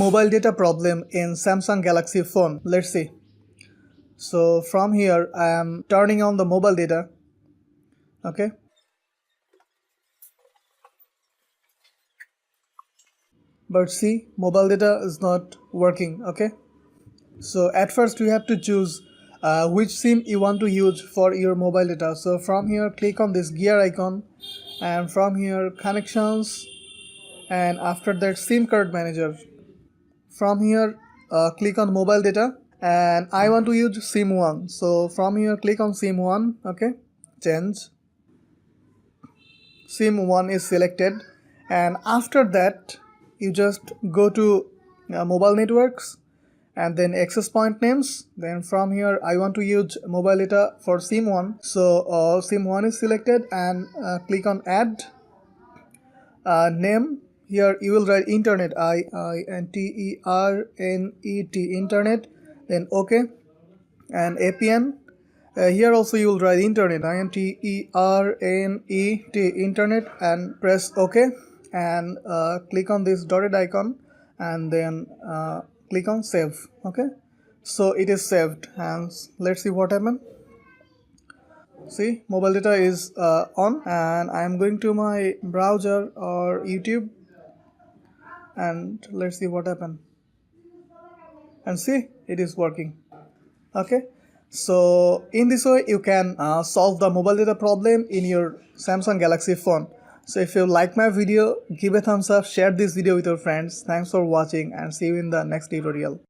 mobile data problem in Samsung Galaxy phone. Let's see. So from here I am turning on the mobile data. Okay. But see, mobile data is not working. Okay. So at first you have to choose which SIM you want to use for your mobile data. So from here click on this gear icon, and from here connections, and after that SIM card manager. From here click on mobile data, and I want to use SIM 1. So from here click on SIM 1. Okay, change. SIM 1 is selected, and after that you just go to mobile networks and then access point names. Then from here I want to use mobile data for SIM 1. So SIM 1 is selected, and click on add name. Here you will write internet, INTERNET, internet, then OK, and APN. Here also you will write internet, INTERNET, internet, and press OK, and click on this dotted icon, and then click on save. Okay, so it is saved, and let's see what happened. See, mobile data is on, and I am going to my browser or YouTube, and let's see what happened. And see, it is working. Okay, so in this way you can solve the mobile data problem in your Samsung Galaxy phone. So if you like my video, give a thumbs up, share this video with your friends. Thanks for watching, and see you in the next tutorial.